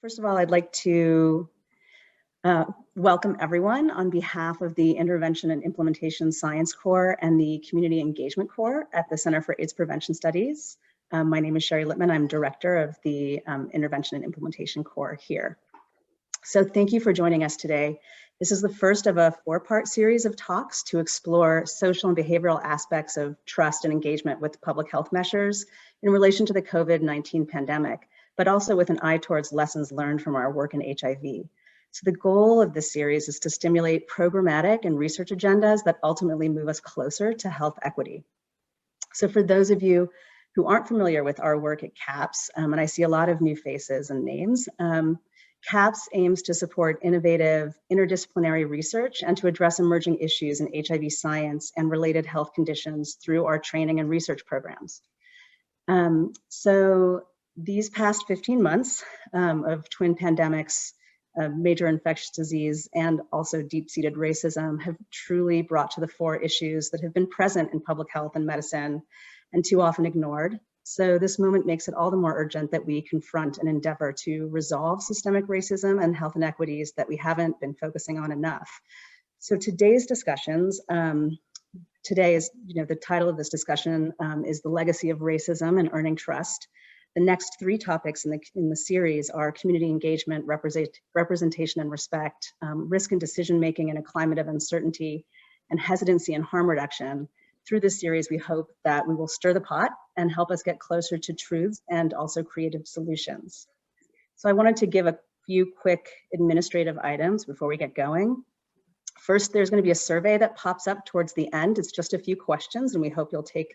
First of all, I'd like to welcome everyone on behalf of the Intervention and Implementation Science Corps and the Community Engagement Corps at the Center for AIDS Prevention Studies. My name is Sherry Lippman. I'm director of the Intervention and Implementation Corps here. So thank you for joining us today. This is the first of a four-part series of talks to explore social and behavioral aspects of trust and engagement with public health measures in relation to the COVID-19 pandemic, but also with an eye towards lessons learned from our work in HIV. So the goal of this series is to stimulate programmatic and research agendas that ultimately move us closer to health equity. So for those of you who aren't familiar with our work at CAPS, and I see a lot of new faces and names, CAPS aims to support innovative interdisciplinary research and to address emerging issues in HIV science and related health conditions through our training and research programs. So these past 15 months of twin pandemics, major infectious disease, and also deep-seated racism have truly brought to the fore issues that have been present in public health and medicine and too often ignored. So this moment makes it all the more urgent that we confront and endeavor to resolve systemic racism and health inequities that we haven't been focusing on enough. So today's discussions, today is, the title of this discussion is The Legacy of Racism and Earning Trust. The next three topics in the series are community engagement, representation and respect, risk and decision-making in a climate of uncertainty, and hesitancy and harm reduction. Through this series, we hope that we will stir the pot and help us get closer to truths and also creative solutions. So I wanted to give a few quick administrative items before we get going. First, there's going to be a survey that pops up towards the end. It's just a few questions, and we hope you'll take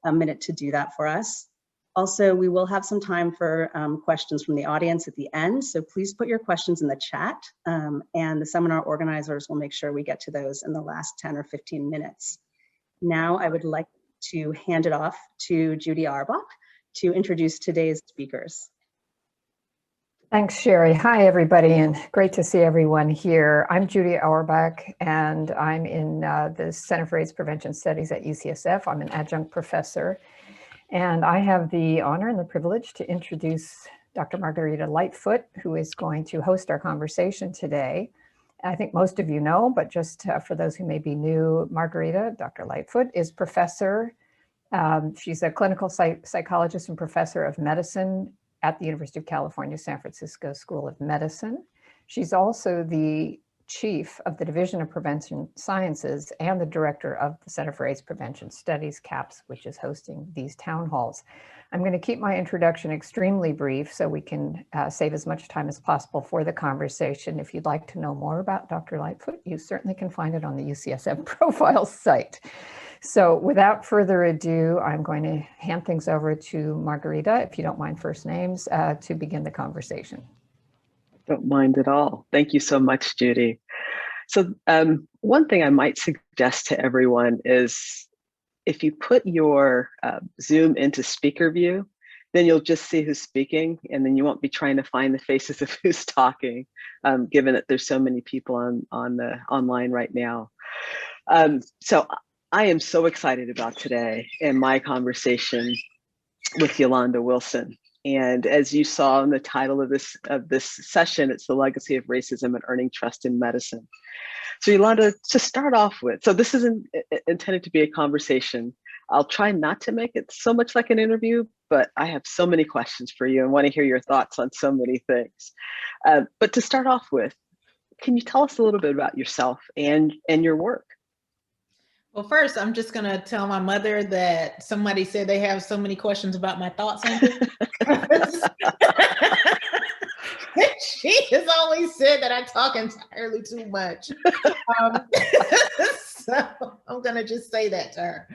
a minute to do that for us. Also, we will have some time for questions from the audience at the end, so please put your questions in the chat, and the seminar organizers will make sure we get to those in the last 10 or 15 minutes. Now, I would like to hand it off to Judy Auerbach to introduce today's speakers. Thanks, Sherry. Hi, everybody, and great to see everyone here. I'm Judy Auerbach, and I'm in the Center for AIDS Prevention Studies at UCSF. I'm an adjunct professor, and I have the honor and the privilege to introduce Dr. Marguerita Lightfoot, who is going to host our conversation today. I think most of you know, but just for those who may be new, Marguerita, Dr. Lightfoot, is professor. She's a clinical psychologist and professor of medicine at the University of California, San Francisco School of Medicine. She's also the chief of the Division of Prevention Sciences and the director of the Center for AIDS Prevention Studies, CAPS, which is hosting these town halls. I'm going to keep my introduction extremely brief so we can save as much time as possible for the conversation. If you'd like to know more about Dr. Lightfoot, you certainly can find it on the UCSF profile site. So without further ado, I'm going to hand things over to Marguerita, if you don't mind first names, to begin the conversation. Don't mind at all. Thank you so much, Judy. So one thing I might suggest to everyone is if you put your Zoom into speaker view, then you'll just see who's speaking, and then you won't be trying to find the faces of who's talking, given that there's so many people on the online right now. So I am so excited about today and my conversation with Yolonda Wilson. And as you saw in the title of this session, it's The Legacy of Racism and Earning Trust in Medicine. So Yolonda, to start off with, so this isn't intended to be a conversation. I'll try not to make it so much like an interview, but I have so many questions for you and want to hear your thoughts on so many things. But to start off with, can you tell us a little bit about yourself and your work? Well, first, I'm just going to tell my mother that somebody said they have so many questions about my thoughts on this. She has always said that I talk entirely too much. So I'm going to just say that to her.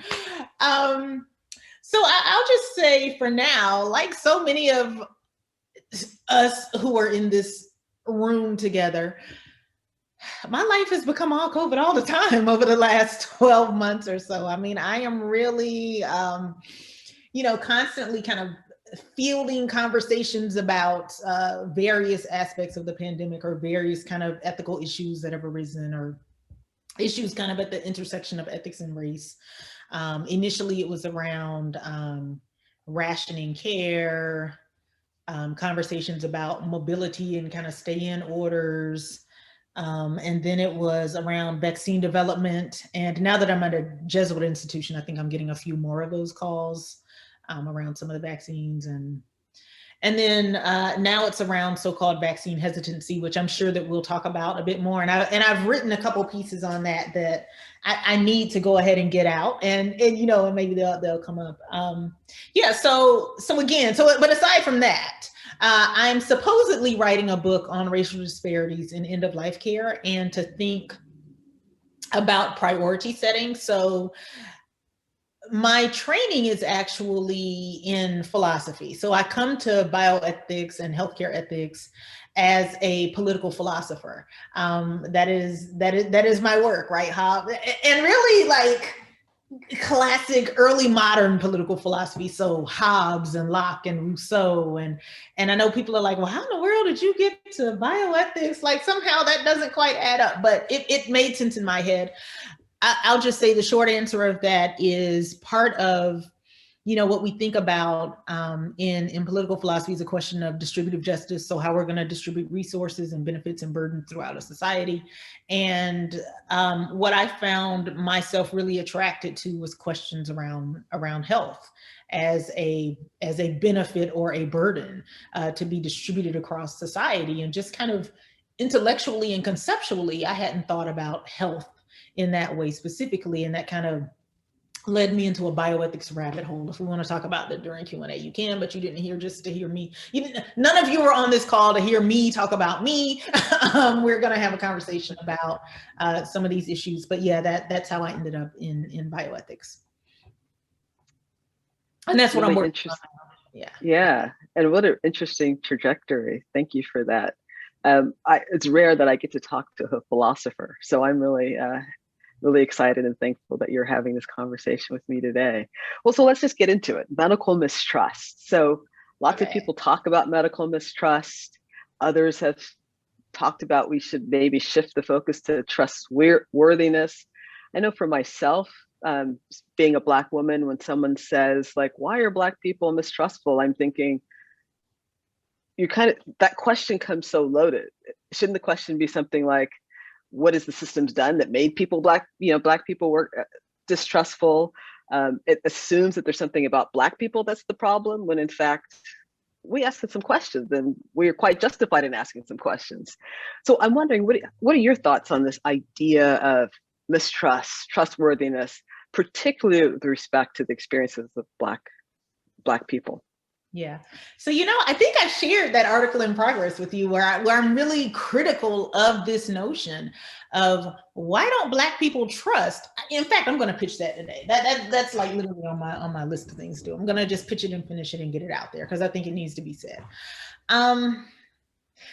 So I'll just say for now, like so many of us who are in this room together, my life has become all COVID all the time over the last 12 months or so. I mean, I am really, constantly kind of fielding conversations about various aspects of the pandemic or various kind of ethical issues that have arisen or issues kind of at the intersection of ethics and race. Initially, it was around rationing care, conversations about mobility and kind of stay-in orders. And then it was around vaccine development. And now that I'm at a Jesuit institution, I think I'm getting a few more of those calls around some of the vaccines. And then now it's around so-called vaccine hesitancy, which I'm sure that we'll talk about a bit more. And I've written a couple pieces on that I need to go ahead and get out, and maybe they'll come up. But aside from that, I'm supposedly writing a book on racial disparities in end-of-life care and to think about priority setting. So my training is actually in philosophy. So I come to bioethics and healthcare ethics as a political philosopher. That is my work, right, Hob? And really like classic early modern political philosophy. So Hobbes and Locke and Rousseau. And I know people are like, well, how in the world did you get to bioethics? Like somehow that doesn't quite add up, but it made sense in my head. I'll just say the short answer of that is part of, what we think about in political philosophy is a question of distributive justice. So how we're going to distribute resources and benefits and burdens throughout a society. And what I found myself really attracted to was questions around health as a benefit or a burden to be distributed across society. And just kind of intellectually and conceptually, I hadn't thought about health in that way specifically, and that kind of led me into a bioethics rabbit hole. If we want to talk about that during Q&A, you can, but you didn't hear just to hear me. None of you were on this call to hear me talk about me. We're going to have a conversation about some of these issues, but yeah, that's how I ended up in bioethics. And that's what I'm working on. Yeah, and what an interesting trajectory. Thank you for that. It's rare that I get to talk to a philosopher, so I'm really excited and thankful that you're having this conversation with me today. Well, so let's just get into it. Medical mistrust. So lots of people talk about medical mistrust. Others have talked about we should maybe shift the focus to trustworthiness. I know for myself, being a Black woman, when someone says like, why are Black people mistrustful? I'm thinking, that question comes so loaded. Shouldn't the question be something like, what has the systems done that made people Black people work distrustful? It assumes that there's something about Black people that's the problem, when in fact, we asked some questions and we are quite justified in asking some questions. So I'm wondering, what are your thoughts on this idea of mistrust, trustworthiness, particularly with respect to the experiences of Black people? Yeah. So, I think I shared that article in Progress with you where I'm really critical of this notion of why don't Black people trust? In fact, I'm going to pitch that today. That's like literally on my list of things to do. I'm going to just pitch it and finish it and get it out there because I think it needs to be said.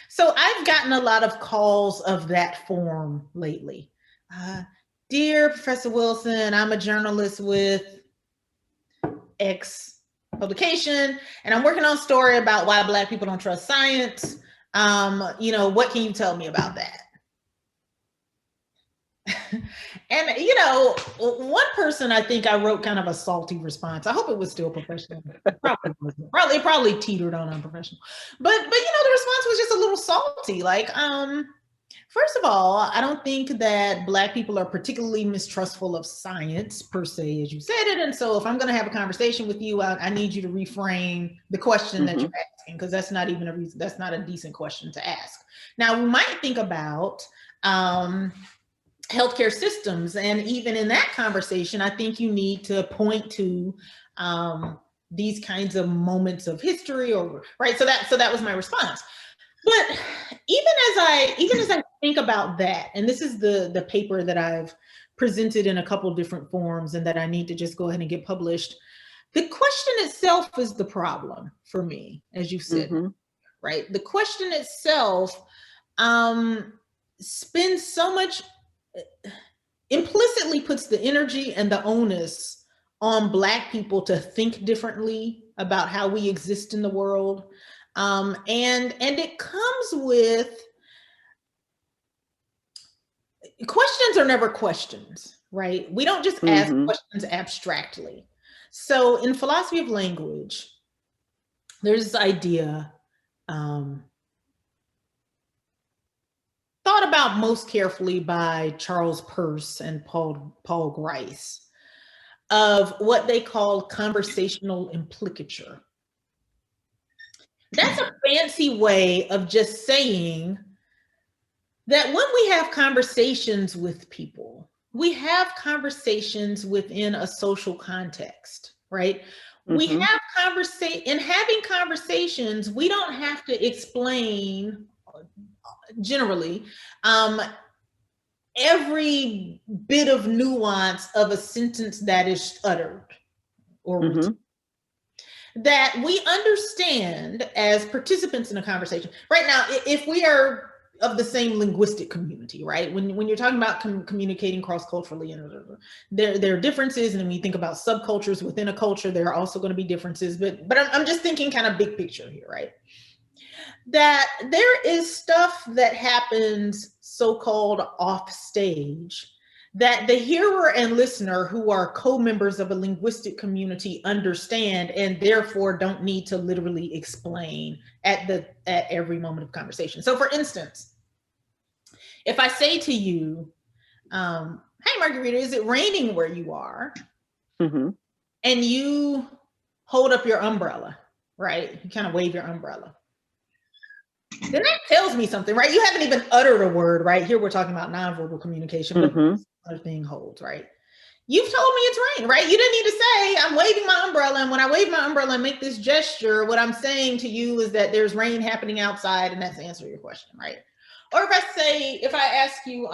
So I've gotten a lot of calls of that form lately. Dear Professor Wilson, I'm a journalist with X publication, and I'm working on a story about why Black people don't trust science. What can you tell me about that? And, one person, I think I wrote kind of a salty response. I hope it was still professional. Probably teetered on unprofessional. But the response was just a little salty. Like, first of all, I don't think that Black people are particularly mistrustful of science per se, as you said it. And so if I'm going to have a conversation with you, I need you to reframe the question that you're asking, because that's not even that's not a decent question to ask. Now, we might think about healthcare systems. And even in that conversation, I think you need to point to these kinds of moments of history, right? So that was my response. But even as I think about that, and this is the paper that I've presented in a couple of different forms and that I need to just go ahead and get published, the question itself is the problem for me, as you said, right? The question itself spends so much, implicitly puts the energy and the onus on Black people to think differently about how we exist in the world. And it comes with, questions are never questions, right? We don't just ask questions abstractly. So in philosophy of language, there's this idea thought about most carefully by Charles Peirce and Paul Grice, of what they call conversational implicature. That's a fancy way of just saying that when we have conversations with people, we have conversations within a social context, right? Mm-hmm. We have in having conversations, we don't have to explain generally every bit of nuance of a sentence that is uttered or written. That we understand as participants in a conversation. Right now, if we are of the same linguistic community, right? When you're talking about communicating cross-culturally, and there are differences, and when you think about subcultures within a culture, there are also going to be differences, but I'm just thinking kind of big picture here, right? That there is stuff that happens so-called off stage that the hearer and listener, who are co-members of a linguistic community, understand, and therefore don't need to literally explain at every moment of conversation. So for instance, if I say to you, hey Marguerita, is it raining where you are? Mm-hmm. And you hold up your umbrella, right? You kind of wave your umbrella. Then that tells me something, right? You haven't even uttered a word, right? Here we're talking about nonverbal communication, but other thing holds, right? You've told me it's raining, right? You didn't need to say, I'm waving my umbrella, and when I wave my umbrella and make this gesture, what I'm saying to you is that there's rain happening outside, and that's the answer to your question, right? Or if I ask you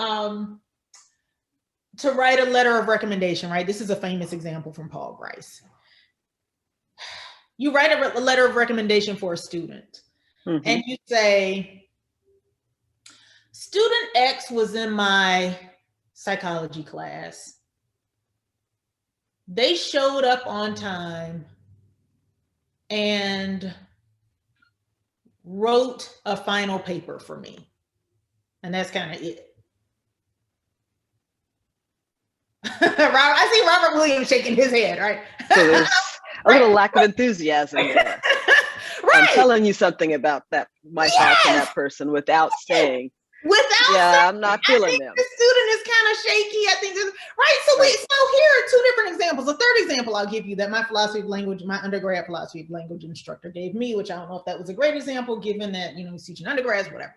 to write a letter of recommendation, right? This is a famous example from Paul Grice. You write a letter of recommendation for a student, and you say, student X was in my psychology class. They showed up on time and wrote a final paper for me. And that's kind of it. I see Robert Williams shaking his head, right? So there's a little lack of enthusiasm there. Right. I'm telling you something about that, my thoughts on that person without saying, I'm not feeling them. The student is kind of shaky. I think, right? So here are two different examples. A third example I'll give you that my undergrad philosophy of language instructor gave me, which I don't know if that was a great example, given that, he's teaching undergrads, whatever.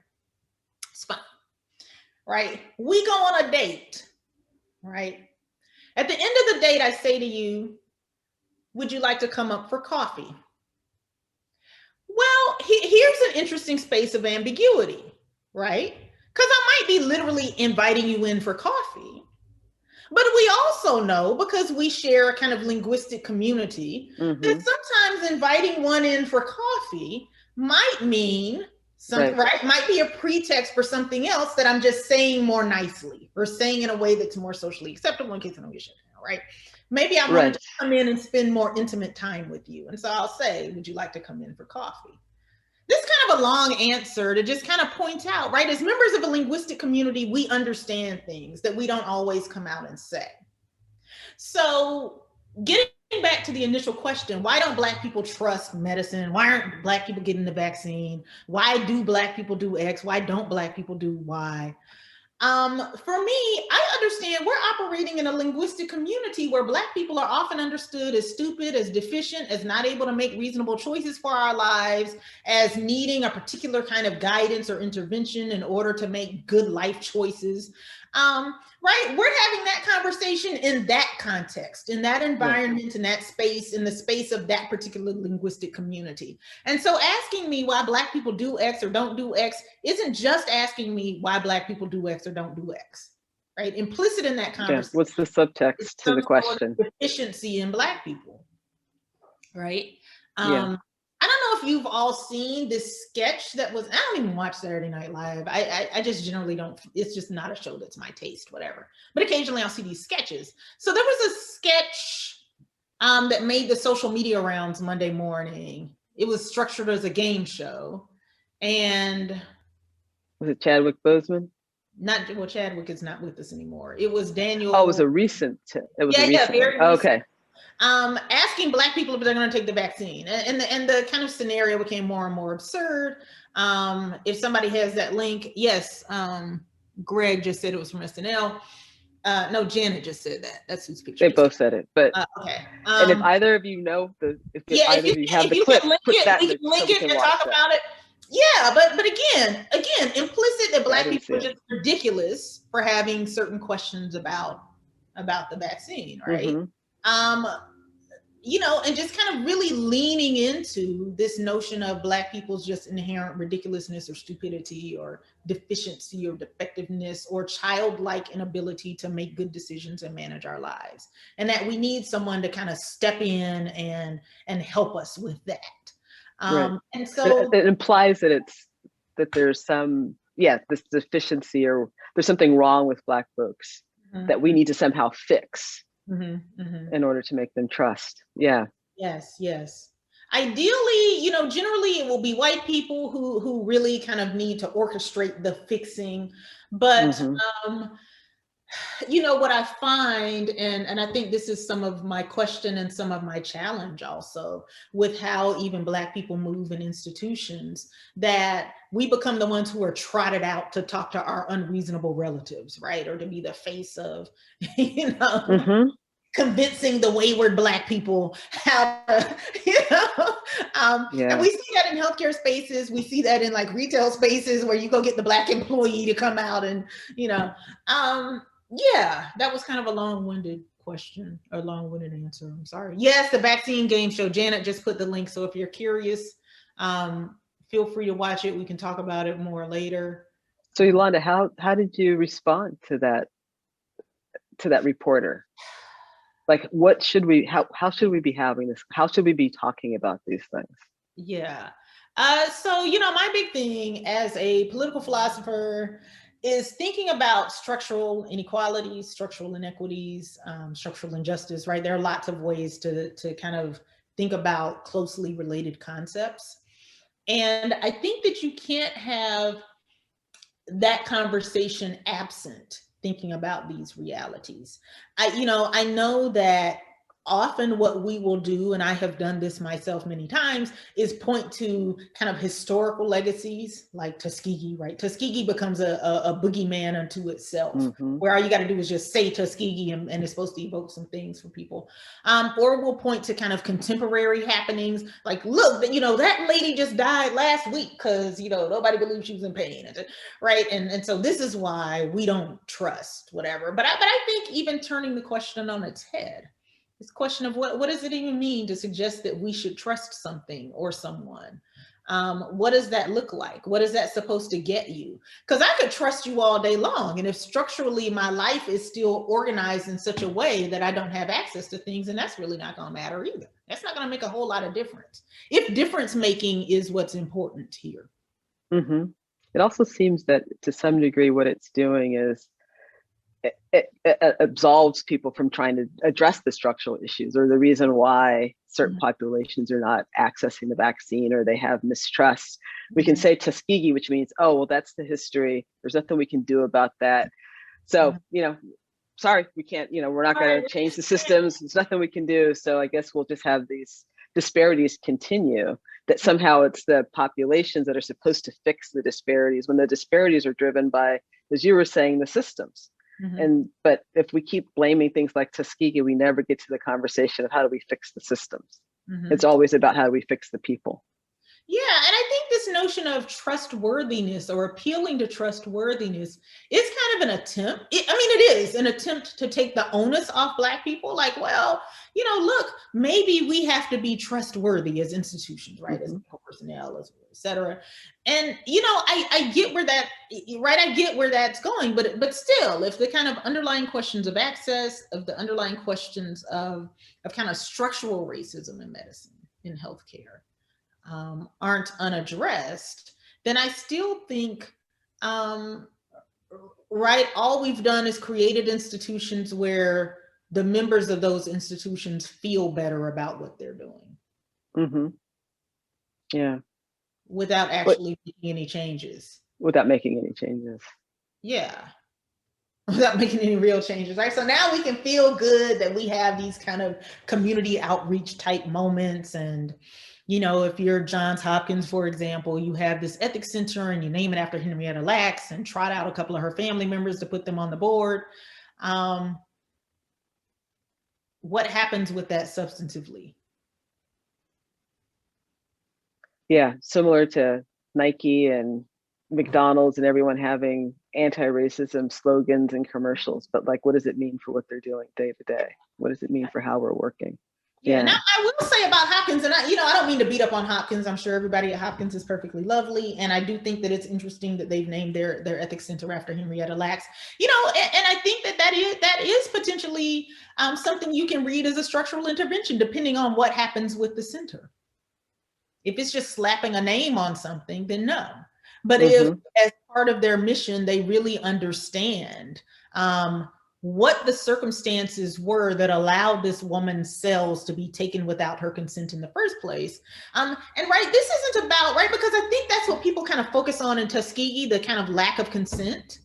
It's fine, right? We go on a date, right? At the end of the date, I say to you, would you like to come up for coffee? Well, here's an interesting space of ambiguity, right? Because I might be literally inviting you in for coffee. But we also know, because we share a kind of linguistic community, that sometimes inviting one in for coffee might mean something, right? Might be a pretext for something else that I'm just saying more nicely, or saying in a way that's more socially acceptable in case I don't get shut down, right? Maybe I want to come in and spend more intimate time with you. And so I'll say, would you like to come in for coffee? This is kind of a long answer to just kind of point out, right? As members of a linguistic community, we understand things that we don't always come out and say. So getting back to the initial question, why don't Black people trust medicine? Why aren't Black people getting the vaccine? Why do Black people do X? Why don't Black people do Y? For me, I understand we're operating in a linguistic community where Black people are often understood as stupid, as deficient, as not able to make reasonable choices for our lives, as needing a particular kind of guidance or intervention in order to make good life choices. Right? We're having that conversation in that context, in that environment, in that space, in the space of that particular linguistic community. And so asking me why Black people do X or don't do X isn't just asking me why Black people do X or don't do X, right? Implicit in that conversation. What's the subtext to the question? Deficiency in Black people, right? I don't know if you've all seen this sketch that was, I don't even watch Saturday Night Live. I just generally don't, it's just not a show that's my taste, whatever. But occasionally I'll see these sketches. So there was a sketch that made the social media rounds Monday morning. It was structured as a game show. And was it Chadwick Boseman? Chadwick is not with us anymore. It was Daniel. Oh, it was a recent. Very recent. Okay. asking Black people if they're going to take the vaccine, and the kind of scenario became more and more absurd. If somebody has that link, yes, Greg just said it was from SNL. No, Janet just said that. That's whose picture. They both said it, but okay. And if either of you know if either of you have the clip, put that in the link it and talk about it. Yeah, but again, implicit that Black people are just ridiculous for having certain questions about the vaccine, right? Mm-hmm. You know, and just kind of really leaning into this notion of Black people's just inherent ridiculousness or stupidity or deficiency or defectiveness or childlike inability to make good decisions and manage our lives, and that we need someone to kind of step in and help us with that. Right. And so it implies that there's some this deficiency, or there's something wrong with Black folks mm-hmm. that we need to somehow fix. Mm-hmm, mm-hmm. in order to make them trust. Yeah. Yes. Ideally, you know, generally it will be white people who really kind of need to orchestrate the fixing. But, mm-hmm. You know, what I find, and I think this is some of my question and some of my challenge also with how even Black people move in institutions, that we become the ones who are trotted out to talk to our unreasonable relatives, right? Or to be the face of, you know, mm-hmm. convincing the wayward Black people how to, you know, and we see that in healthcare spaces. We see that in like retail spaces where you go get the Black employee to come out and, you know, yeah, that was kind of a long-winded question or long-winded answer. I'm sorry. Yes, the vaccine game show. Janet just put the link. So if you're curious, feel free to watch it. We can talk about it more later. So Yolonda, how did you respond to that reporter? Like, what should we, how should we be having this? How should we be talking about these things? Yeah. So, you know, my big thing as a political philosopher is thinking about structural inequalities, structural inequities, structural injustice, right? There are lots of ways to kind of think about closely related concepts. And I think that you can't have that conversation absent thinking about these realities. I know that often what we will do, and I have done this myself many times, is point to kind of historical legacies like Tuskegee, right? Tuskegee becomes a boogeyman unto itself, mm-hmm. where all you got to do is just say Tuskegee and it's supposed to evoke some things for people. Or we'll point to kind of contemporary happenings, like, look, you know, that lady just died last week because, you know, nobody believed she was in pain, right? And so this is why we don't trust whatever. But I think even turning the question on its head, this question of what does it even mean to suggest that we should trust something or someone? What does that look like? What is that supposed to get you? Because I could trust you all day long. And if structurally my life is still organized in such a way that I don't have access to things, and that's really not going to matter either. That's not going to make a whole lot of difference. If difference making is what's important here. Mm-hmm. It also seems that to some degree what it's doing is it absolves people from trying to address the structural issues or the reason why certain mm-hmm. populations are not accessing the vaccine or they have mistrust. Mm-hmm. We can say Tuskegee, which means, oh, well, that's the history. There's nothing we can do about that. So, mm-hmm. you know, sorry, we can't, you know, we're not going to change the systems. There's nothing we can do. So I guess we'll just have these disparities continue, that somehow it's the populations that are supposed to fix the disparities when the disparities are driven by, as you were saying, the systems. Mm-hmm. But if we keep blaming things like Tuskegee, we never get to the conversation of how do we fix the systems. Mm-hmm. It's always about how do we fix the people. Yeah, and I think this notion of trustworthiness or appealing to trustworthiness is kind of an attempt. It is an attempt to take the onus off Black people. Like, well, you know, look, maybe we have to be trustworthy as institutions, right? Mm-hmm. As personnel, et cetera. And, you know, I get where that, right? I get where that's going, but still, if the kind of underlying questions of access, of the underlying questions of kind of structural racism in medicine, in healthcare, aren't unaddressed, then I still think, right, all we've done is created institutions where the members of those institutions feel better about what they're doing. Mm-hmm. Yeah. Without actually making any changes. Without making any changes. Yeah. without making any real changes, right? So now we can feel good that we have these kind of community outreach type moments. And, you know, if you're Johns Hopkins, for example, you have this ethics center and you name it after Henrietta Lacks and trot out a couple of her family members to put them on the board. What happens with that substantively? Yeah, similar to Nike and McDonald's and everyone having anti-racism slogans and commercials, but like, what does it mean for what they're doing day to day? What does it mean for how we're working? Yeah. Now I will say about Hopkins, and I don't mean to beat up on Hopkins. I'm sure everybody at Hopkins is perfectly lovely, and I do think that it's interesting that they've named their ethics center after Henrietta Lacks. You know, and I think that is potentially something you can read as a structural intervention, depending on what happens with the center. If it's just slapping a name on something, then no. But if as part of their mission, they really understand what the circumstances were that allowed this woman's cells to be taken without her consent in the first place. And right, this isn't about, right, because I think that's what people kind of focus on in Tuskegee, the kind of lack of consent.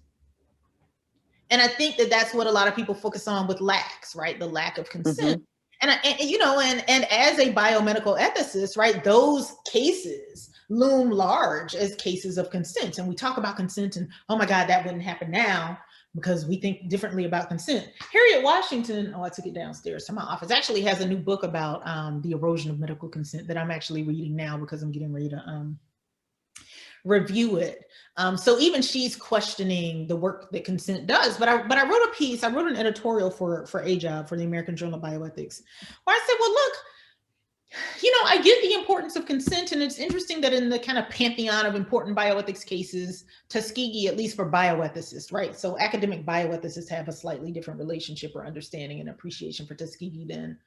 And I think that that's what a lot of people focus on with lacks, right? The lack of consent. And you know, and as a biomedical ethicist, right, those cases loom large as cases of consent. And we talk about consent and, oh my God, that wouldn't happen now because we think differently about consent. Harriet Washington, I took it downstairs to my office, actually has a new book about the erosion of medical consent that I'm actually reading now because I'm getting ready to review it. So even she's questioning the work that consent does. But I wrote a piece, I wrote an editorial for AJOB, for the American Journal of Bioethics, where I said, well, look, you know, I get the importance of consent, and it's interesting that in the kind of pantheon of important bioethics cases, Tuskegee, at least for bioethicists, right? So academic bioethicists have a slightly different relationship or understanding and appreciation for Tuskegee than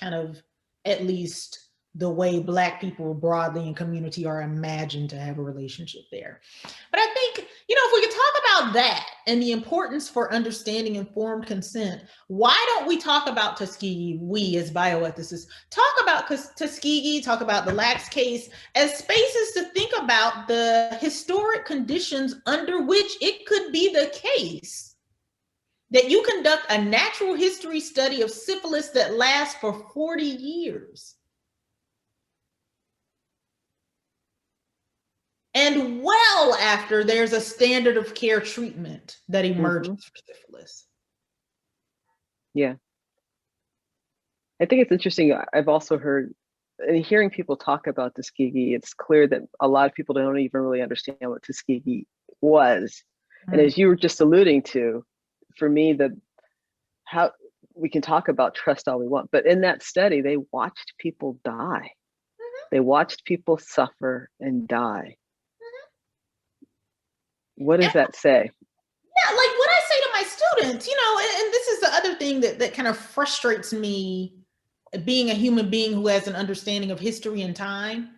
kind of at least the way Black people broadly in community are imagined to have a relationship there. But I think, you know, if we could talk about that and the importance for understanding informed consent, why don't we talk about Tuskegee, we as bioethicists, talk about Tuskegee, talk about the Lacks case as spaces to think about the historic conditions under which it could be the case that you conduct a natural history study of syphilis that lasts for 40 years. And well after there's a standard of care treatment that emerges for syphilis. Yeah. I think it's interesting. I've also heard, and hearing people talk about Tuskegee, it's clear that a lot of people don't even really understand what Tuskegee was. And as you were just alluding to, for me, how we can talk about trust all we want, but in that study, they watched people die. They watched people suffer and die. What does that say? Yeah, like what I say to my students, you know, and this is the other thing that kind of frustrates me, being a human being who has an understanding of history and time.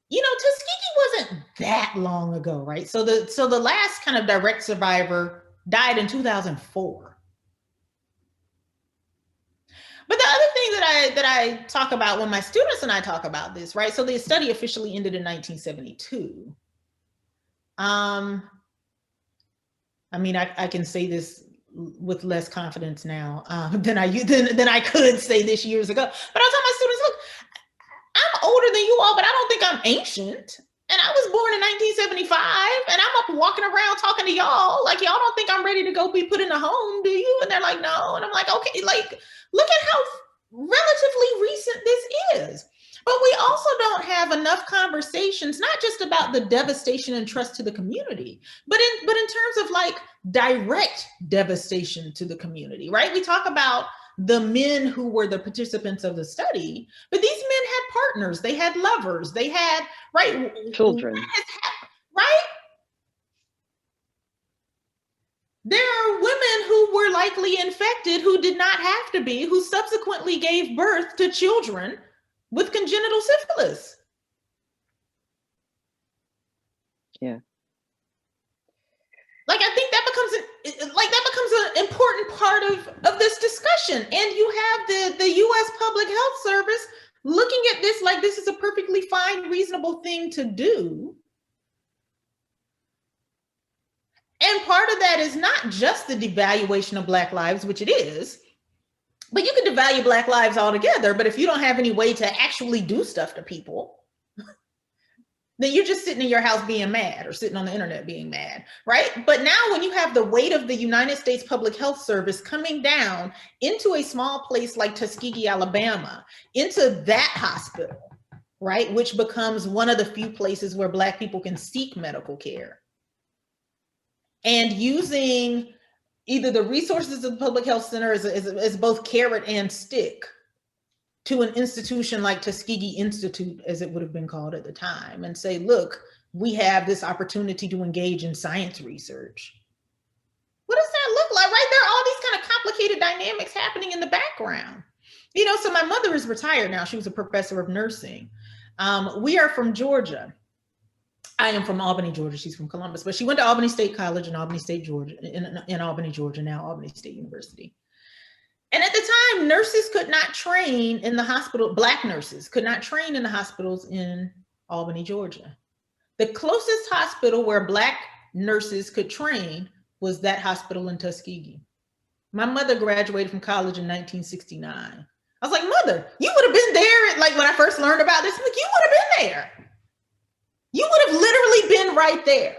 You know, Tuskegee wasn't that long ago, right? So the last kind of direct survivor died in 2004. But the other thing that I talk about when my students and I talk about this, right? So the study officially ended in 1972. I mean, I can say this with less confidence now than I could say this years ago. But I tell my students, look, I'm older than you all, but I don't think I'm ancient. And I was born in 1975, and I'm up walking around talking to y'all like y'all don't think I'm ready to go be put in a home, do you? And they're like, no. And I'm like, okay, like look at how relatively recent this is. But we also don't have enough conversations, not just about the devastation and trust to the community, but in terms of like direct devastation to the community, right? We talk about the men who were the participants of the study, but these men had partners, they had lovers, they had, right? Children. Right? There are women who were likely infected who did not have to be, who subsequently gave birth to children with congenital syphilis. Yeah. Like, I think that becomes an important part of this discussion. And you have the US Public Health Service looking at this like this is a perfectly fine, reasonable thing to do. And part of that is not just the devaluation of Black lives, which it is, but you can devalue Black lives altogether. But if you don't have any way to actually do stuff to people, then you're just sitting in your house being mad, or sitting on the internet being mad, right? But now when you have the weight of the United States Public Health Service coming down into a small place like Tuskegee, Alabama, into that hospital, right, which becomes one of the few places where Black people can seek medical care, and using either the resources of the public health center as both carrot and stick to an institution like Tuskegee Institute, as it would have been called at the time, and say, look, we have this opportunity to engage in science research. What does that look like, right? There are all these kind of complicated dynamics happening in the background. You know, so my mother is retired now. She was a professor of nursing. We are from Georgia. I am from Albany, Georgia. She's from Columbus, but she went to Albany State College in Albany State, Georgia, in Albany, Georgia, now Albany State University. And at the time, nurses could not train in the hospital. Black nurses could not train in the hospitals in Albany, Georgia. The closest hospital where Black nurses could train was that hospital in Tuskegee. My mother graduated from college in 1969. I was like, Mother, you would have been there. Like when I first learned about this, like, you would have been there. You would have literally been right there.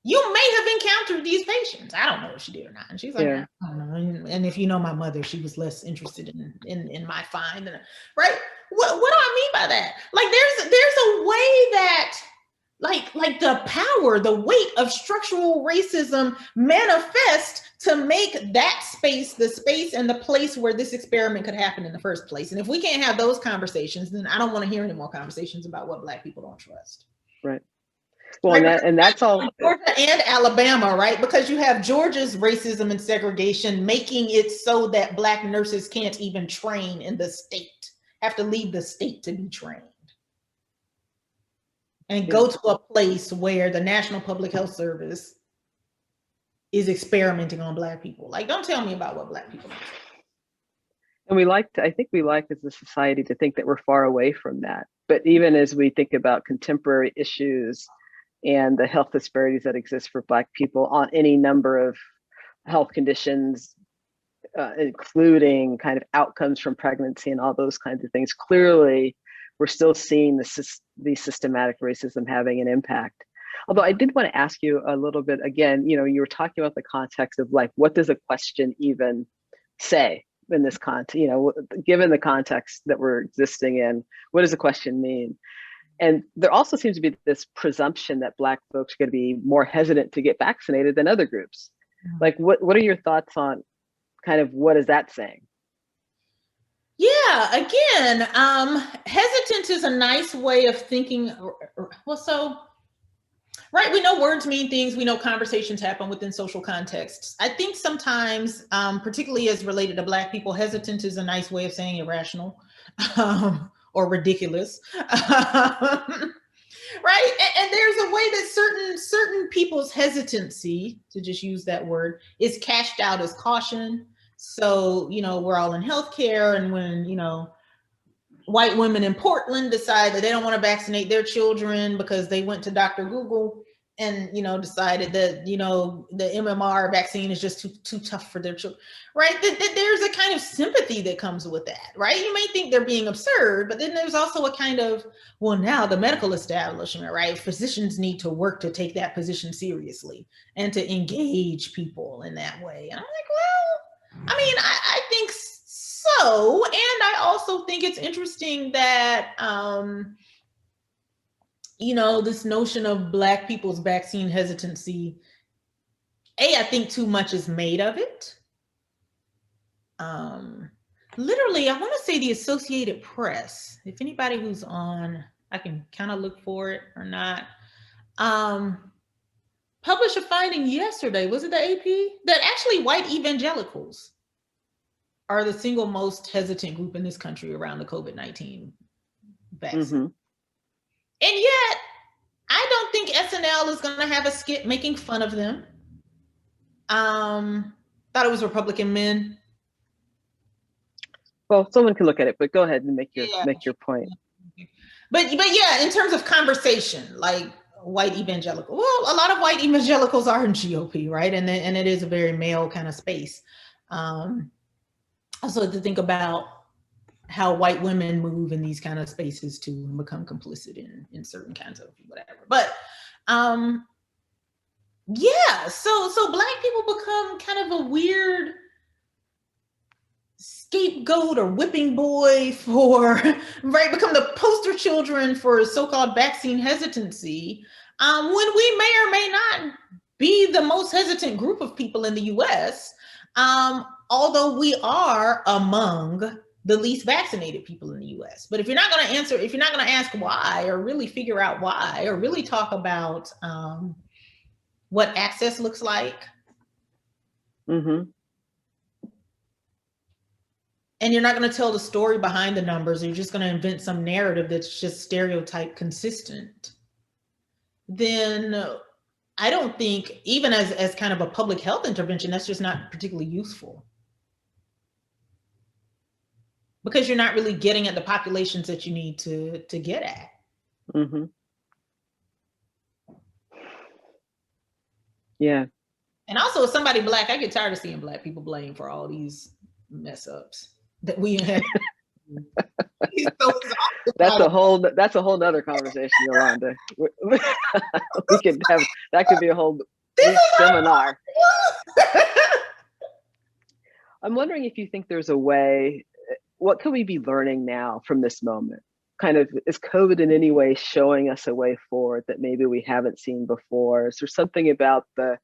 You may have encountered these patients. I don't know if she did or not. And she's like, yeah. I don't know. And if you know my mother, she was less interested in my find. Right? What do I mean by that? Like there's a way that like the power, the weight of structural racism manifest to make that space the space and the place where this experiment could happen in the first place. And if we can't have those conversations, then I don't want to hear any more conversations about what Black people don't trust. Right. Well, and that's all. Georgia and Alabama, right? Because you have Georgia's racism and segregation making it so that Black nurses can't even train in the state, have to leave the state to be trained. And go to a place where the National Public Health Service is experimenting on Black people. Like, don't tell me about what Black people do. And I think we like as a society to think that we're far away from that. But even as we think about contemporary issues and the health disparities that exist for Black people on any number of health conditions, including kind of outcomes from pregnancy and all those kinds of things, clearly we're still seeing the systematic racism having an impact. Although I did want to ask you a little bit, again, you know, you were talking about the context of like, what does a question even say in this context, you know, given the context that we're existing in, what does a question mean? And there also seems to be this presumption that Black folks are going to be more hesitant to get vaccinated than other groups. Like, what are your thoughts on kind of what is that saying? Yeah, again, hesitant is a nice way of thinking. Well, so, right, we know words mean things. We know conversations happen within social contexts. I think sometimes, particularly as related to Black people, hesitant is a nice way of saying irrational or ridiculous. Right? And there's a way that certain people's hesitancy, to just use that word, is cashed out as caution. So, you know, we're all in healthcare, and when, you know, white women in Portland decide that they don't want to vaccinate their children because they went to Dr. Google and, you know, decided that, you know, the MMR vaccine is just too tough for their children, right? There's a kind of sympathy that comes with that, right? You may think they're being absurd, but then there's also a kind of, well, now the medical establishment, right? Physicians need to work to take that position seriously and to engage people in that way. And I'm like, well, I mean, I think so. And I also think it's interesting that, you know, this notion of Black people's vaccine hesitancy, I think too much is made of it. Literally, I want to say the Associated Press, if anybody who's on, I can kind of look for it or not, published a finding yesterday, was it the AP? That actually white evangelicals are the single most hesitant group in this country around the COVID-19 vaccine. Mm-hmm. And yet, I don't think SNL is going to have a skit making fun of them. Thought it was Republican men. Well, someone can look at it, but go ahead and make your point. But yeah, in terms of conversation, like white evangelical. Well, a lot of white evangelicals are in GOP, right? And it is a very male kind of space. Also to think about how white women move in these kind of spaces too and become complicit in certain kinds of whatever. But yeah, so Black people become kind of a weird scapegoat or whipping boy for, right, become the poster children for so-called vaccine hesitancy, when we may or may not be the most hesitant group of people in the US, although we are among the least vaccinated people in the US. But if you're not going to answer, if you're not going to ask why, or really figure out why, or really talk about what access looks like, Mm-hmm. and you're not going to tell the story behind the numbers, you're just going to invent some narrative that's just stereotype consistent, then I don't think, even as kind of a public health intervention, that's just not particularly useful. Because you're not really getting at the populations that you need to get at. Mm-hmm. Yeah. And also, as somebody Black, I get tired of seeing Black people blamed for all these mess ups that we have. That's a whole nother conversation, Yolanda. We could have, that could be a whole seminar. I'm wondering if you think there's a way, what can we be learning now from this moment? Kind of, is COVID in any way showing us a way forward that maybe we haven't seen before? Is there something about the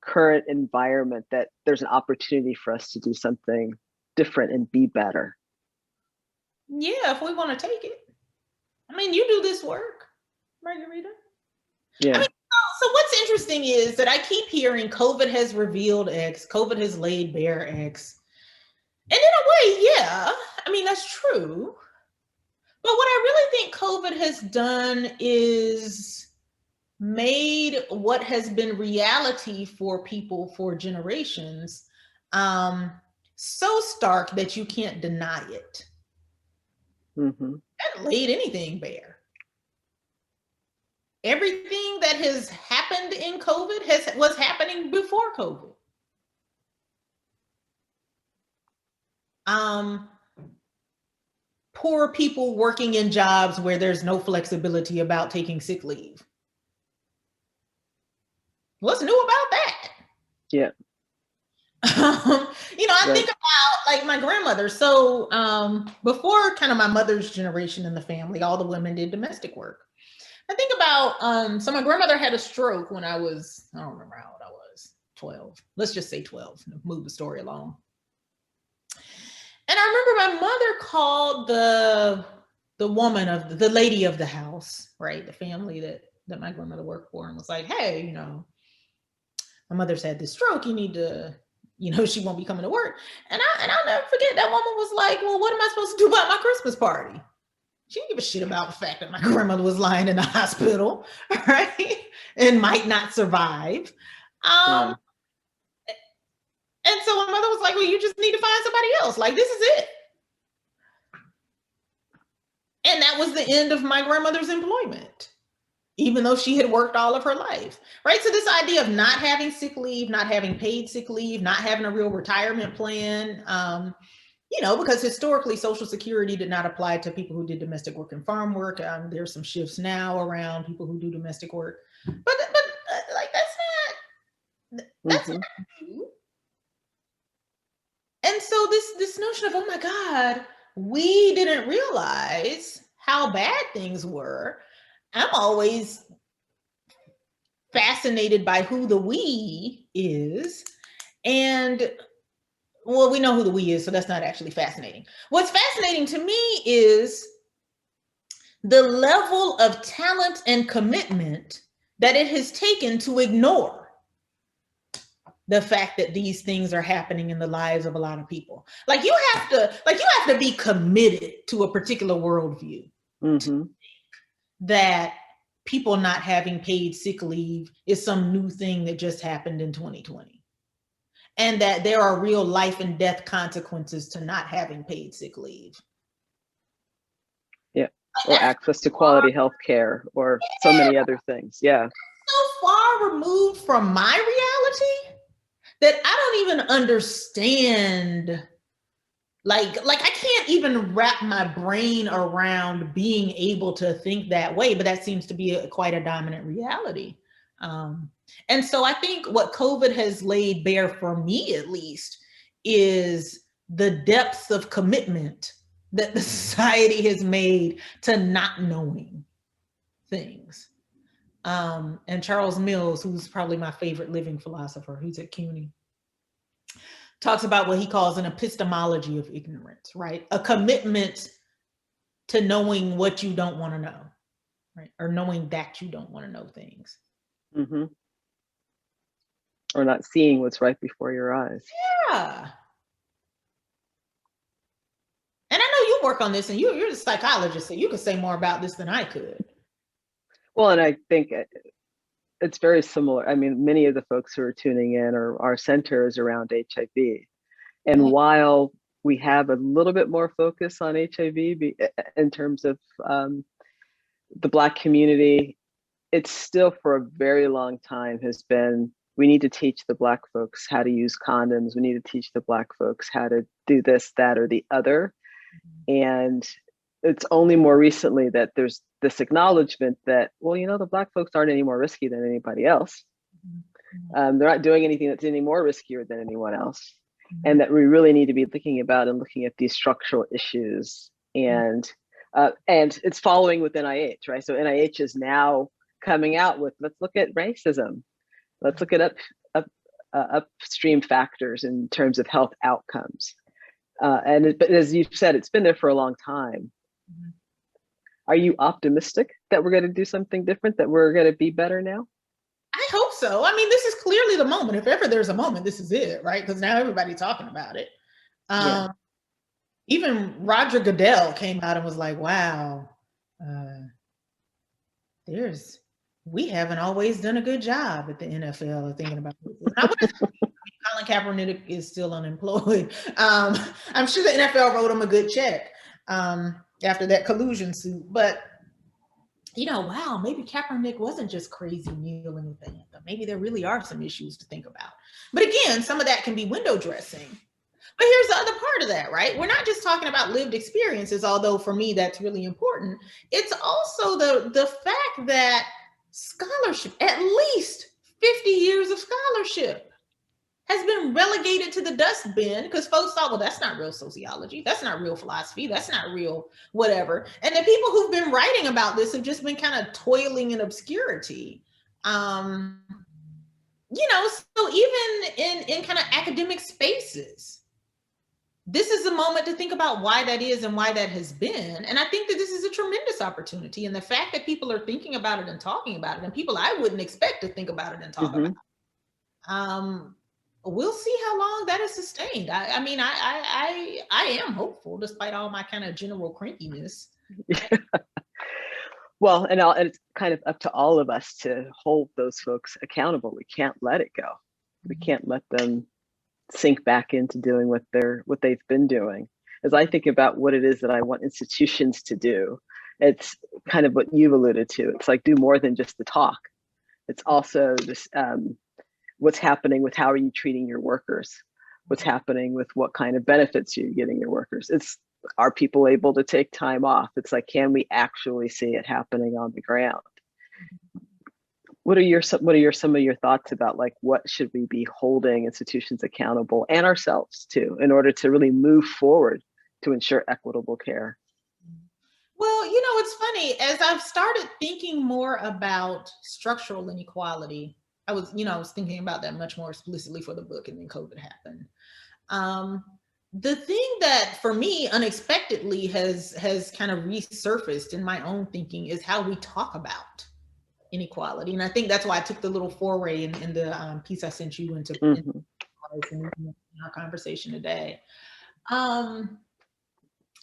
current environment that there's an opportunity for us to do something different and be better? Yeah, if we want to take it. I mean, you do this work, Marguerita. Yeah. I mean, so what's interesting is that I keep hearing COVID has revealed X, COVID has laid bare X. And in a way, yeah, I mean, that's true. But what I really think COVID has done is made what has been reality for people for generations so stark that you can't deny it. Mm-hmm. It hasn't laid anything bare. Everything that has happened in COVID was happening before COVID. Poor people working in jobs where there's no flexibility about taking sick leave. What's new about that? Yeah. I think about like my grandmother. So before kind of my mother's generation in the family, all the women did domestic work. I think about, so my grandmother had a stroke when I was, I don't remember how old I was, 12. Let's just say 12, move the story along. And I remember my mother called the woman of the lady of the house, right? The family that my grandmother worked for, and was like, hey, my mother's had this stroke. You need to, she won't be coming to work. And I'll never forget, that woman was like, well, what am I supposed to do about my Christmas party? She didn't give a shit about the fact that my grandmother was lying in the hospital, right? And might not survive. And so my mother was like, well, you just need to find somebody else. Like, this is it. And that was the end of my grandmother's employment, even though she had worked all of her life, right? So this idea of not having sick leave, not having paid sick leave, not having a real retirement plan, because historically Social Security did not apply to people who did domestic work and farm work. There's some shifts now around people who do domestic work, but like that's not true. And so this notion of, oh my God, we didn't realize how bad things were. I'm always fascinated by who the we is. And well, we know who the we is, so that's not actually fascinating. What's fascinating to me is the level of talent and commitment that it has taken to ignore the fact that these things are happening in the lives of a lot of people. Like you have to be committed to a particular worldview. Mm-hmm. That people not having paid sick leave is some new thing that just happened in 2020. And that there are real life and death consequences to not having paid sick leave. Yeah. or access to quality health care, or so many other things. Yeah. So far removed from my reality that I don't even understand. Like I can't even wrap my brain around being able to think that way, but that seems to be quite a dominant reality. And so I think what COVID has laid bare, for me at least, is the depths of commitment that the society has made to not knowing things. And Charles Mills, who's probably my favorite living philosopher, who's at CUNY, talks about what he calls an epistemology of ignorance, right? A commitment to knowing what you don't want to know, right? Or knowing that you don't want to know things. Mm-hmm. Or not seeing what's right before your eyes. Yeah. And I know you work on this, and you're a psychologist, so you could say more about this than I could. Well, and I think it's very similar. I mean, many of the folks who are tuning in are centers around HIV. And while we have a little bit more focus on HIV in terms of the Black community, it's still for a very long time has been, we need to teach the Black folks how to use condoms. We need to teach the Black folks how to do this, that, or the other. And it's only more recently that there's this acknowledgement that, well, you know, the Black folks aren't any more risky than anybody else. They're not doing anything that's any more riskier than anyone else. And that we really need to be thinking about and looking at these structural issues. And it's following with NIH, right? So NIH is now coming out with, let's look at racism. Let's look at upstream factors in terms of health outcomes. But as you said, it's been there for a long time. Are you optimistic that we're going to do something different, that we're going to be better now? I hope so. I mean, this is clearly the moment. If ever there's a moment, this is it, right? Because now everybody's talking about it. Even Roger Goodell came out and was like, wow, we haven't always done a good job at the NFL of thinking about this. Colin Kaepernick is still unemployed. I'm sure the NFL wrote him a good check after that collusion suit. But, you know, wow, maybe Kaepernick wasn't just crazy kneeling with the anthem. Maybe there really are some issues to think about. But again, some of that can be window dressing. But here's the other part of that, right? We're not just talking about lived experiences, although for me that's really important. It's also the fact that scholarship, at least 50 years of scholarship, has been relegated to the dustbin because folks thought, well, that's not real sociology. That's not real philosophy. That's not real whatever. And the people who've been writing about this have just been kind of toiling in obscurity. You know, so even in kind of academic spaces, this is a moment to think about why that is and why that has been. And I think that this is a tremendous opportunity. And the fact that people are thinking about it and talking about it, and people I wouldn't expect to think about it and talk about it, we'll see how long that is sustained. I mean, I am hopeful despite all my kind of general crankiness. Well, and it's kind of up to all of us to hold those folks accountable. We can't let it go. We can't let them sink back into doing what they've been doing. As I think about what it is that I want institutions to do, it's kind of what you've alluded to. It's like do more than just the talk. It's also this what's happening with how are you treating your workers? What's happening with what kind of benefits you're getting your workers? It's, are people able to take time off? It's like, can we actually see it happening on the ground? What are some of your thoughts about, like, what should we be holding institutions accountable and ourselves to in order to really move forward to ensure equitable care? Well, you know, it's funny, as I've started thinking more about structural inequality, I was thinking about that much more explicitly for the book, and then COVID happened. The thing that for me unexpectedly has kind of resurfaced in my own thinking is how we talk about inequality. And I think that's why I took the little foray in the piece I sent you into our conversation today.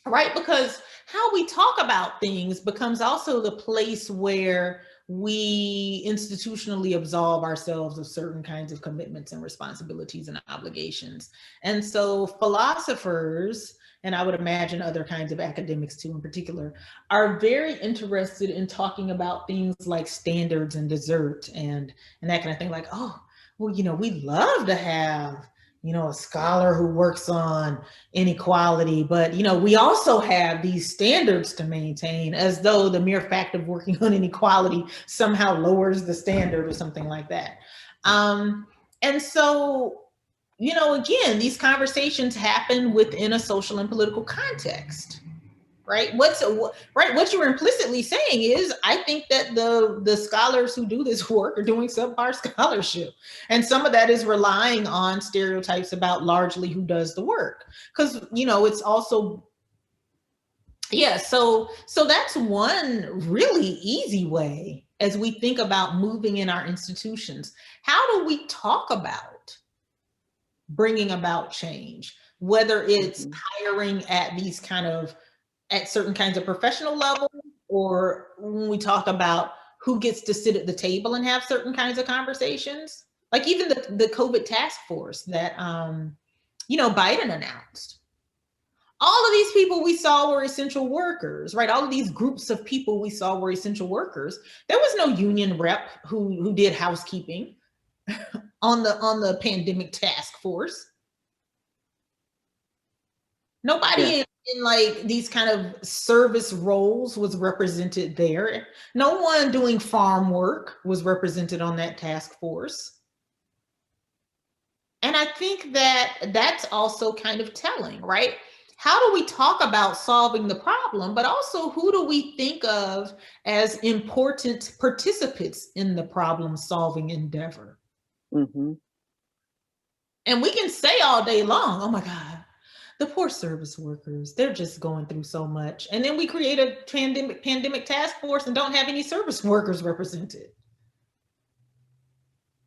Right, because how we talk about things becomes also the place where we institutionally absolve ourselves of certain kinds of commitments and responsibilities and obligations. And so philosophers and I would imagine other kinds of academics too in particular, are very interested in talking about things like standards and desert and that kind of thing. Like, oh, well, we'd love to have, a scholar who works on inequality, but, we also have these standards to maintain, as though the mere fact of working on inequality somehow lowers the standard or something like that. And so, again, these conversations happen within a social and political context, right? What you're implicitly saying is, I think that the scholars who do this work are doing subpar scholarship. And some of that is relying on stereotypes about largely who does the work. Because, it's also, yeah, so that's one really easy way as we think about moving in our institutions. How do we talk about bringing about change, whether it's hiring at certain kinds of professional levels, or when we talk about who gets to sit at the table and have certain kinds of conversations, like even the COVID task force that, Biden announced. All of these people we saw were essential workers, right? All of these groups of people we saw were essential workers. There was no union rep who did housekeeping on the pandemic task force. Nobody in like these kind of service roles was represented there. No one doing farm work was represented on that task force. And I think that that's also kind of telling, right? How do we talk about solving the problem, but also who do we think of as important participants in the problem solving endeavor? Mm-hmm. And we can say all day long, oh my God, the poor service workers, they're just going through so much. And then we create a pandemic task force and don't have any service workers represented.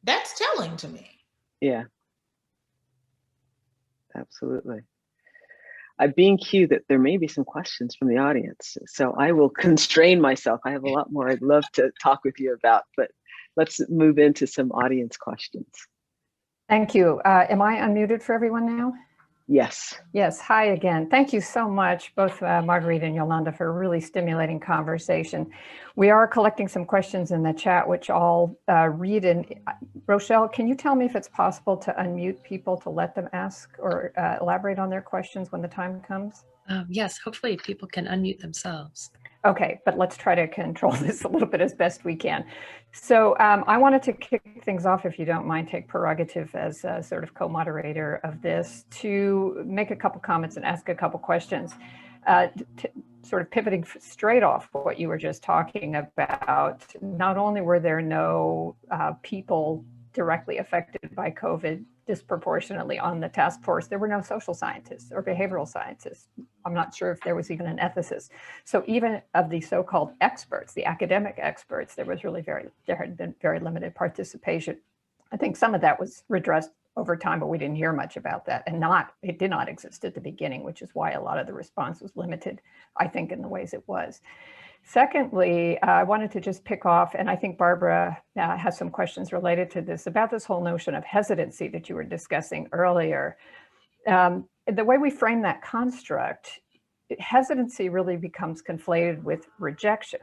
That's telling to me. Yeah, absolutely. I'm being cued that there may be some questions from the audience, so I will constrain myself. I have a lot more I'd love to talk with you about, but let's move into some audience questions. Thank you. Am I unmuted for everyone now? Yes. Yes. Hi again. Thank you so much, both Marguerita and Yolanda, for a really stimulating conversation. We are collecting some questions in the chat, which I'll read. And Rochelle, can you tell me if it's possible to unmute people to let them ask or elaborate on their questions when the time comes? Yes, hopefully people can unmute themselves. Okay, but let's try to control this a little bit as best we can. So I wanted to kick things off, if you don't mind, take prerogative as a sort of co-moderator of this to make a couple comments and ask a couple questions, sort of pivoting straight off what you were just talking about. Not only were there no people directly affected by COVID disproportionately on the task force, there were no social scientists or behavioral scientists. I'm not sure if there was even an ethicist. So even of the so-called experts, the academic experts, there had been very limited participation. I think some of that was redressed over time, but we didn't hear much about that. And it did not exist at the beginning, which is why a lot of the response was limited, I think, in the ways it was. Secondly, I wanted to just pick off, and I think Barbara has some questions related to this, about this whole notion of hesitancy that you were discussing earlier. The way we frame that construct, hesitancy really becomes conflated with rejection.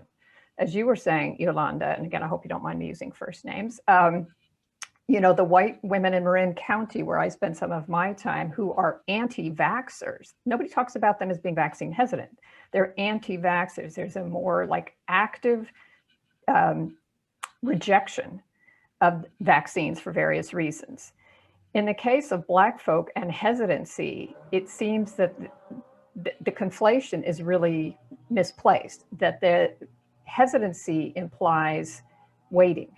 As you were saying, Yolanda, and again, I hope you don't mind me using first names, the white women in Marin County, where I spend some of my time, who are anti-vaxxers. Nobody talks about them as being vaccine hesitant. They're anti-vaxxers. There's a more like active rejection of vaccines for various reasons. In the case of Black folk and hesitancy, it seems that the conflation is really misplaced, that the hesitancy implies waiting,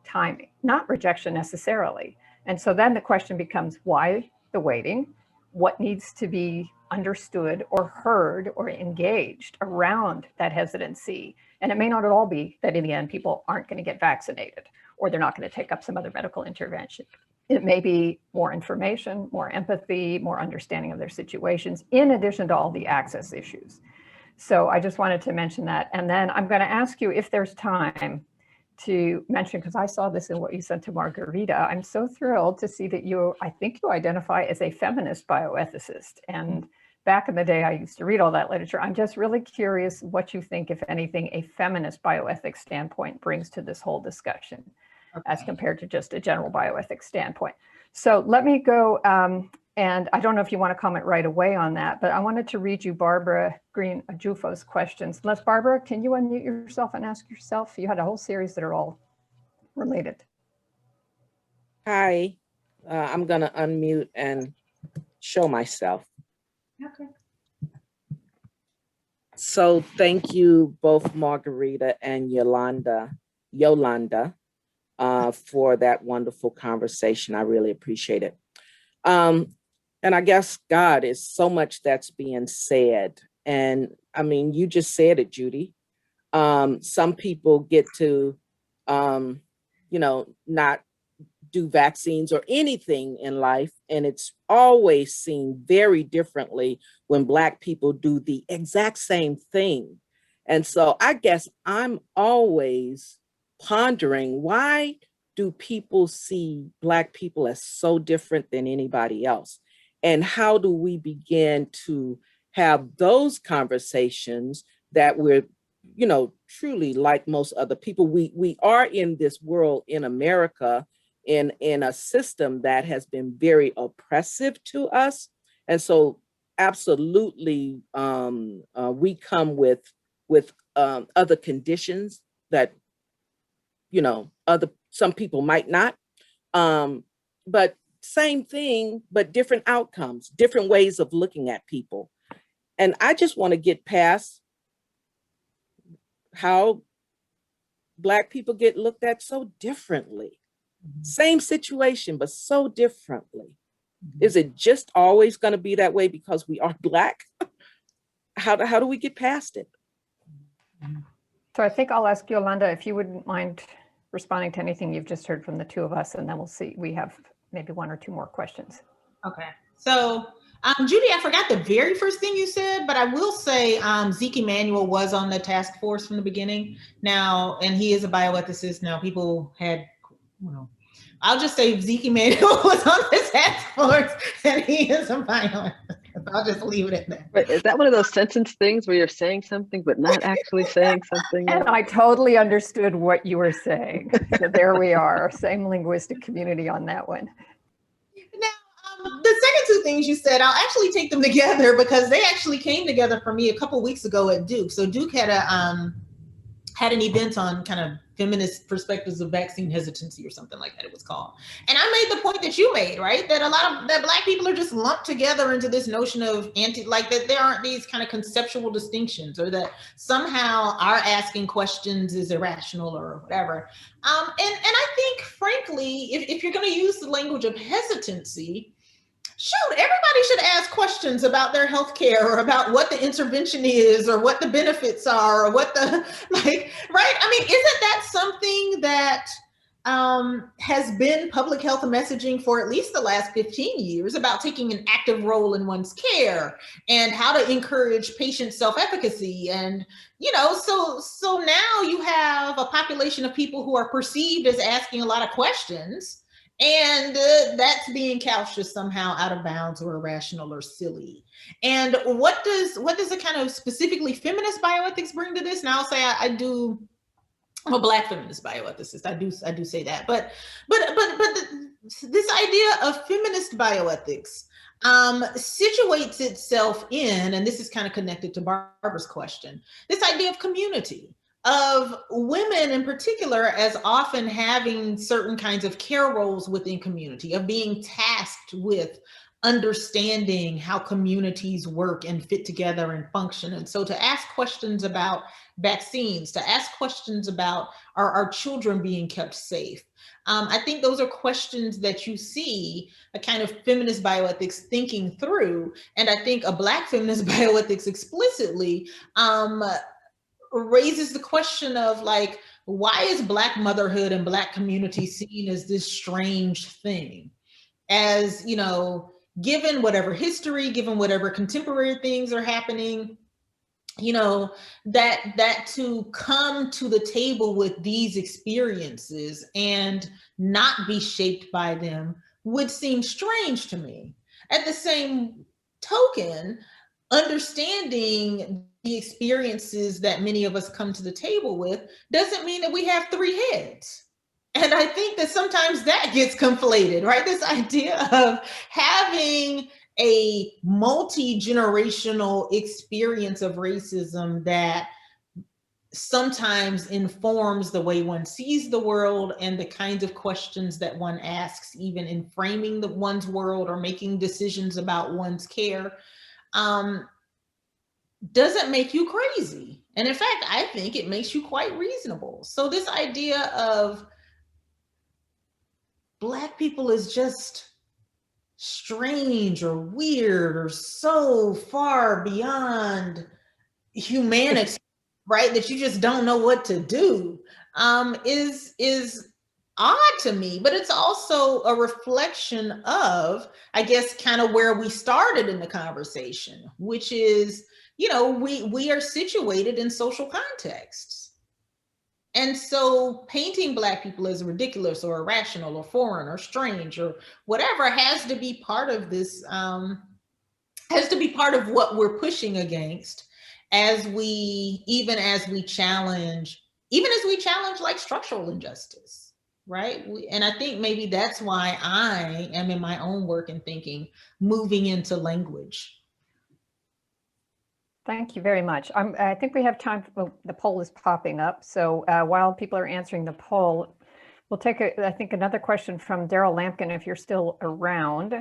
timing, not rejection necessarily. And so then the question becomes, why the waiting? What needs to be understood or heard or engaged around that hesitancy? And it may not at all be that in the end people aren't going to get vaccinated or they're not going to take up some other medical intervention. It may be more information, more empathy, more understanding of their situations, in addition to all the access issues. So I just wanted to mention that. And then I'm going to ask you if there's time to mention, because I saw this in what you sent to Marguerita. I'm so thrilled to see that I think you identify as a feminist bioethicist, and back in the day, I used to read all that literature. I'm just really curious what you think, if anything, a feminist bioethics standpoint brings to this whole discussion, as compared to just a general bioethics standpoint. So let me go, and I don't know if you want to comment right away on that, but I wanted to read you Barbara Green Ajufo's questions. Barbara, can you unmute yourself and ask yourself? You had a whole series that are all related. Hi, I'm going to unmute and show myself. Okay. So thank you both Marguerita and Yolonda, for that wonderful conversation. I really appreciate it. And I guess, God, is so much that's being said. And I mean, you just said it, Judy. Some people get to, not do vaccines or anything in life. And it's always seen very differently when Black people do the exact same thing. And so I guess I'm always pondering, why do people see Black people as so different than anybody else? And how do we begin to have those conversations that we're, truly like most other people? We are in this world in America in a system that has been very oppressive to us. And so absolutely, we come with other conditions that, some people might not, but same thing, but different outcomes, different ways of looking at people. And I just want to get past how Black people get looked at so differently. Same situation, but so differently. Is it just always going to be that way because we are Black? How do we get past it? So I think I'll ask Yolanda if you wouldn't mind responding to anything you've just heard from the two of us, and then we'll see. We have maybe one or two more questions. Okay. So, Judy, I forgot the very first thing you said, but I will say Zeke Emanuel was on the task force from the beginning. Now, and he is a bioethicist. Now, people had, I'll just say Zeke Emanuel was on the task force, and he is a bioethicist. I'll just leave it at that. But is that one of those sentence things where you're saying something but not actually saying something? And I totally understood what you were saying. So there we are, same linguistic community on that one. Now, the second two things you said, I'll actually take them together because they actually came together for me a couple weeks ago at Duke. So Duke had an event on kind of feminist perspectives of vaccine hesitancy or something like that it was called. And I made the point that you made, right? That that Black people are just lumped together into this notion of that there aren't these kind of conceptual distinctions, or that somehow our asking questions is irrational or whatever. And I think, frankly, if you're going to use the language of hesitancy, shoot, everybody should ask questions about their health care, or about what the intervention is, or what the benefits are, or what the, right? I mean, isn't that something that has been public health messaging for at least the last 15 years, about taking an active role in one's care and how to encourage patient self-efficacy? And, so now you have a population of people who are perceived as asking a lot of questions, and that's being couched as somehow out of bounds or irrational or silly. And what does a kind of specifically feminist bioethics bring to this? Now I'll say I'm a Black feminist bioethicist. I do say that, but this idea of feminist bioethics situates itself in, and this is kind of connected to Barbara's question, this idea of community, of women in particular as often having certain kinds of care roles within community, of being tasked with understanding how communities work and fit together and function. And so to ask questions about vaccines, to ask questions about our children being kept safe, I think those are questions that you see a kind of feminist bioethics thinking through. And I think a Black feminist bioethics explicitly raises the question of, like, why is Black motherhood and Black community seen as this strange thing? As, given whatever history, given whatever contemporary things are happening, that to come to the table with these experiences and not be shaped by them would seem strange to me. At the same token, understanding the experiences that many of us come to the table with doesn't mean that we have three heads. And I think that sometimes that gets conflated, right? This idea of having a multi-generational experience of racism that sometimes informs the way one sees the world and the kinds of questions that one asks, even in framing one's world or making decisions about one's care, doesn't make you crazy. And in fact, I think it makes you quite reasonable. So this idea of Black people is just strange or weird or so far beyond humanity, right, that you just don't know what to do, is odd to me. But it's also a reflection of, I guess, kind of where we started in the conversation, which is, you know, we are situated in social contexts. And so painting Black people as ridiculous or irrational or foreign or strange or whatever has to be part of this, has to be part of what we're pushing against even as we challenge like structural injustice, right? And I think maybe that's why I am in my own work and thinking, moving into language. Thank you very much. I think we have time for, the poll is popping up. So while people are answering the poll, we'll take, I think, another question from Daryl Lampkin, if you're still around.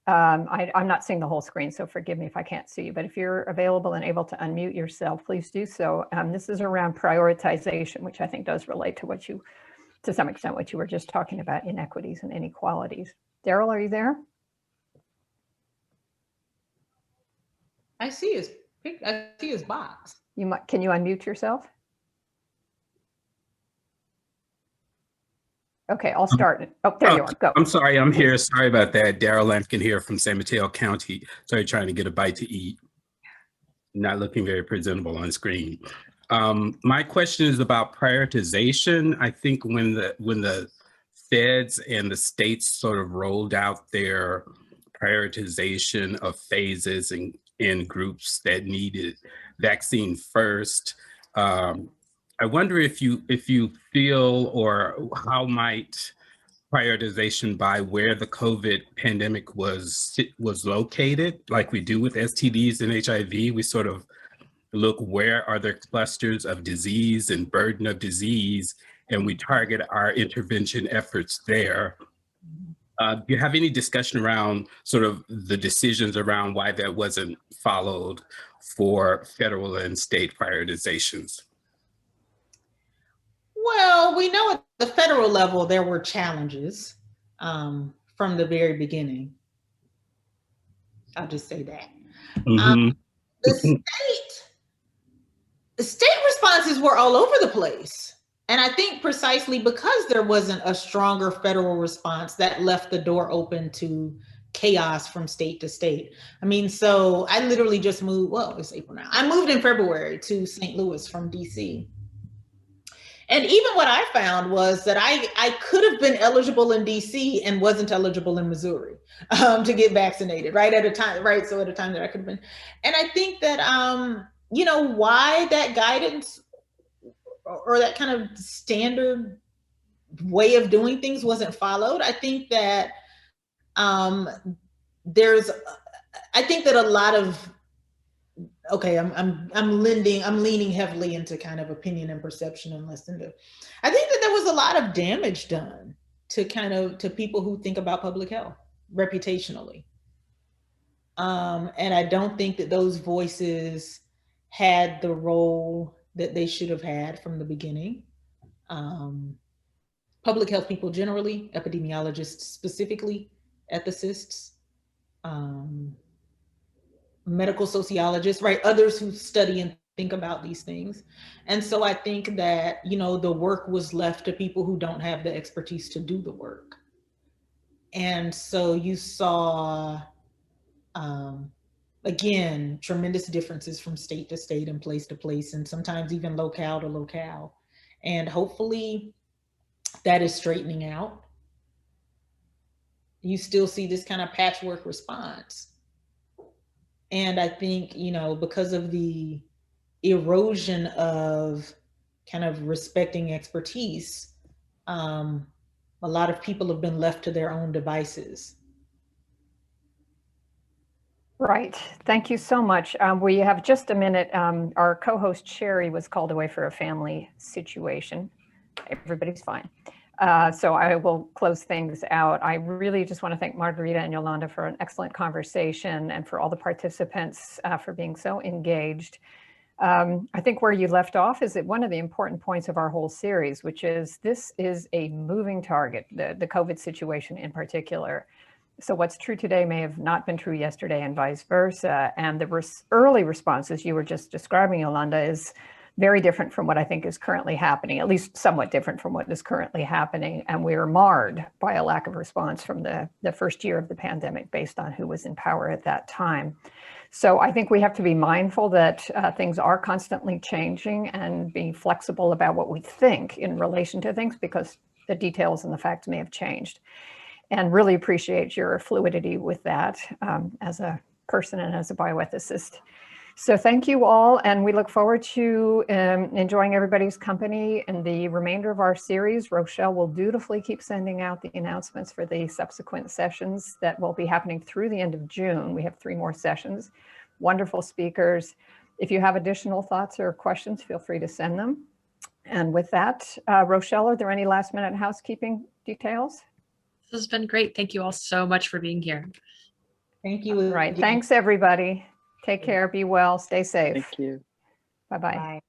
I'm not seeing the whole screen, so forgive me if I can't see you, but if you're available and able to unmute yourself, please do so. This is around prioritization, which I think does relate to what you, to some extent, what you were just talking about, inequities and inequalities. Daryl, are you there? I see his box. Can you unmute yourself? Okay, I'll start. Oh, there you are. Go. I'm sorry, I'm here. Sorry about that. Daryl Lampkin here from San Mateo County. Sorry, trying to get a bite to eat. Not looking very presentable on screen. My question is about prioritization. I think when the feds and the states sort of rolled out their prioritization of phases and groups that needed vaccine first, I wonder if you feel, or how might prioritization by where the COVID pandemic was located, like we do with STDs and HIV, we sort of look where are there clusters of disease and burden of disease, and we target our intervention efforts there. Do you have any discussion around sort of the decisions around why that wasn't followed for federal and state prioritizations? Well, we know at the federal level, there were challenges from the very beginning. I'll just say that. Mm-hmm. The state responses were all over the place. And I think precisely because there wasn't a stronger federal response, that left the door open to chaos from state to state. I mean, so I literally just moved, well, it's April now. I moved in February to St. Louis from DC. And even what I found was that I could have been eligible in DC and wasn't eligible in Missouri to get vaccinated, right? At a time, right? So at a time that I could have been. And I think that, you know, why that guidance or that kind of standard way of doing things wasn't followed. I think that I think that a lot of, okay, I'm leaning heavily into kind of opinion and perception and less into. I think that there was a lot of damage done to people who think about public health reputationally. And I don't think that those voices had the role that they should have had from the beginning. Public health people generally, epidemiologists specifically, ethicists, medical sociologists, right? Others who study and think about these things. And so I think that, you know, the work was left to people who don't have the expertise to do the work. And so you saw, again, tremendous differences from state to state and place to place, and sometimes even locale to locale. And hopefully that is straightening out. You still see this kind of patchwork response. And I think, you know, because of the erosion of kind of respecting expertise, a lot of people have been left to their own devices. Right. Thank you so much. We have just a minute. Our co-host Sherry was called away for a family situation. Everybody's fine. So I will close things out. I really just want to thank Marguerita and Yolanda for an excellent conversation and for all the participants for being so engaged. I think where you left off is at one of the important points of our whole series, which is this is a moving target, the COVID situation in particular. So what's true today may have not been true yesterday and vice versa. And the early responses you were just describing, Yolanda, is very different from what I think is currently happening, at least somewhat different from what is currently happening. And we are marred by a lack of response from the first year of the pandemic based on who was in power at that time. So I think we have to be mindful that things are constantly changing and be flexible about what we think in relation to things because the details and the facts may have changed. And really appreciate your fluidity with that as a person and as a bioethicist. So thank you all, and we look forward to enjoying everybody's company in the remainder of our series. Rochelle will dutifully keep sending out the announcements for the subsequent sessions that will be happening through the end of June. We have 3 more sessions, wonderful speakers. If you have additional thoughts or questions, feel free to send them. And with that, Rochelle, are there any last minute housekeeping details? This has been great. Thank you all so much for being here. Thank you. All right. Thanks, everybody. Take care. Be well. Stay safe. Thank you. Bye-bye. Bye.